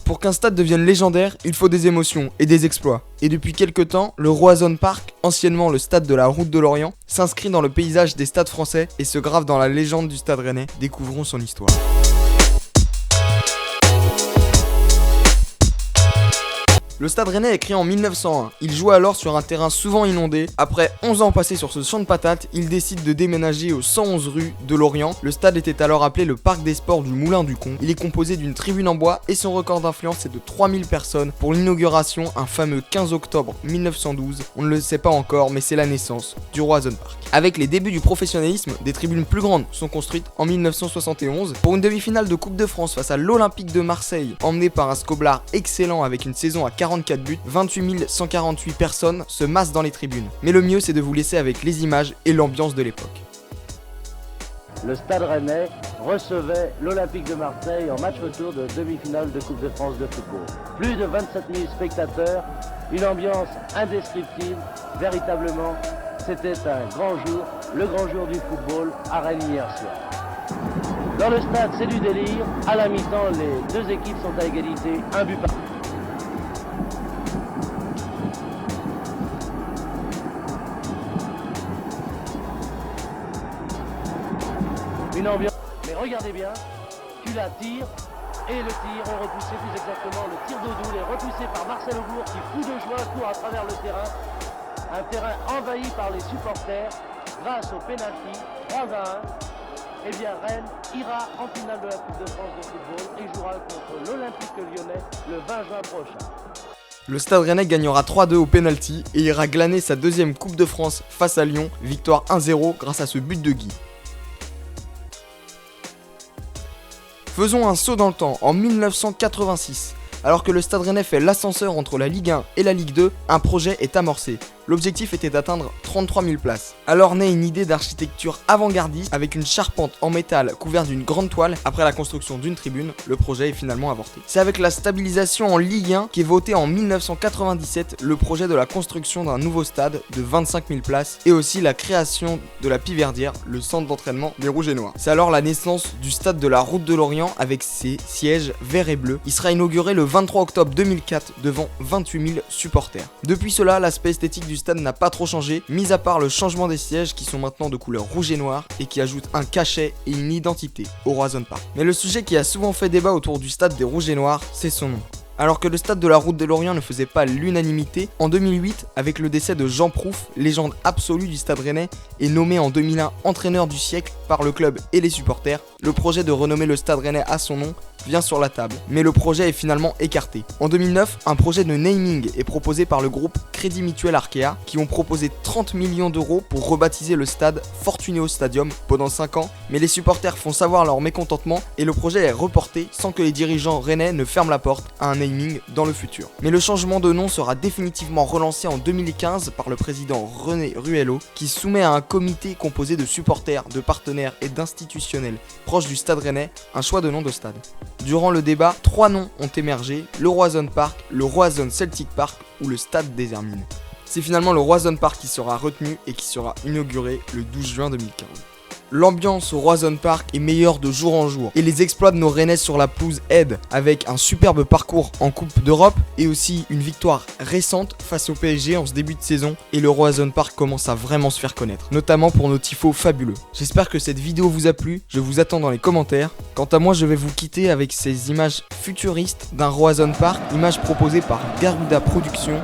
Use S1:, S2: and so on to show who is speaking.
S1: Pour qu'un stade devienne légendaire, il faut des émotions et des exploits. Et depuis quelques temps, le Roazhon Park, anciennement le stade de la Route de l'Orient, s'inscrit dans le paysage des stades français et se grave dans la légende du Stade Rennais. Découvrons son histoire. Le Stade Rennais est créé en 1901. Il joue alors sur un terrain souvent inondé. Après 11 ans passés sur ce champ de patates, il décide de déménager au 111 rue de l'Orient. Le stade était alors appelé le Parc des Sports du Moulin du Con. Il est composé d'une tribune en bois et son record d'influence est de 3000 personnes pour l'inauguration un fameux 15 octobre 1912. On ne le sait pas encore, mais c'est la naissance du Roazhon Park. Avec les débuts du professionnalisme, des tribunes plus grandes sont construites en 1971 pour une demi-finale de Coupe de France face à l'Olympique de Marseille, emmené par un Scoblar excellent avec une saison à 44 buts, 28 148 personnes se massent dans les tribunes. Mais le mieux, c'est de vous laisser avec les images et l'ambiance de l'époque.
S2: Le Stade Rennais recevait l'Olympique de Marseille en match retour de demi-finale de Coupe de France de football. Plus de 27 000 spectateurs, une ambiance indescriptible, véritablement, c'était un grand jour, le grand jour du football à Rennes hier soir. Dans le stade, c'est du délire, à la mi-temps, les deux équipes sont à égalité, un but par. Une ambiance, mais regardez bien, tu la tires, et le tir est repoussé, plus exactement, le tir d'Odoul est repoussé par Marcel Aubourg qui, fou de joie, court à travers le terrain. Un terrain envahi par les supporters, grâce au pénalty, 3-1. Eh bien, Rennes ira en finale de la Coupe de France de football et jouera contre l'Olympique Lyonnais le 20 juin prochain.
S1: Le Stade Rennais gagnera 3-2 au pénalty et ira glaner sa deuxième Coupe de France face à Lyon, victoire 1-0 grâce à ce but de Guy. Faisons un saut dans le temps, en 1986. Alors que le Stade Rennais fait l'ascenseur entre la Ligue 1 et la Ligue 2, un projet est amorcé. L'objectif était d'atteindre 33 000 places. Alors naît une idée d'architecture avant-gardiste avec une charpente en métal couverte d'une grande toile. Après la construction d'une tribune, le projet est finalement avorté. C'est avec la stabilisation en Ligue 1 qu'est voté en 1997 le projet de la construction d'un nouveau stade de 25 000 places et aussi la création de la Piverdière, le centre d'entraînement des Rouges et Noirs. C'est alors la naissance du stade de la Route de l'Orient avec ses sièges verts et bleus. Il sera inauguré le 23 octobre 2004 devant 28 000 supporters. Depuis cela, l'aspect esthétique du stade n'a pas trop changé, mis à part le changement des sièges qui sont maintenant de couleur rouge et noir et qui ajoutent un cachet et une identité au Roazhon Park. Mais le sujet qui a souvent fait débat autour du stade des Rouges et Noirs, c'est son nom. Alors que le stade de la Route de l'Orient ne faisait pas l'unanimité, en 2008, avec le décès de Jean Prouff, légende absolue du Stade Rennais, et nommé en 2001 entraîneur du siècle par le club et les supporters, le projet de renommer le Stade Rennais à son nom vient sur la table, mais le projet est finalement écarté. En 2009, un projet de naming est proposé par le groupe Crédit Mutuel Arkea, qui ont proposé 30 millions d'euros pour rebaptiser le stade Fortuneo Stadium pendant 5 ans, mais les supporters font savoir leur mécontentement et le projet est reporté sans que les dirigeants rennais ne ferment la porte à un naming dans le futur. Mais le changement de nom sera définitivement relancé en 2015 par le président René Ruello, qui soumet à un comité composé de supporters, de partenaires et d'institutionnels proches du Stade Rennais un choix de nom de stade. Durant le débat, 3 noms ont émergé, le Roazhon Park, le Roazhon Celtic Park ou le Stade des Hermines. C'est finalement le Roazhon Park qui sera retenu et qui sera inauguré le 12 juin 2015. L'ambiance au Roazhon Park est meilleure de jour en jour et les exploits de nos Rennais sur la pelouse aident avec un superbe parcours en Coupe d'Europe et aussi une victoire récente face au PSG en ce début de saison et le Roazhon Park commence à vraiment se faire connaître, notamment pour nos tifos fabuleux. J'espère que cette vidéo vous a plu, je vous attends dans les commentaires. Quant à moi, je vais vous quitter avec ces images futuristes d'un Roazhon Park, images proposées par Garuda Productions.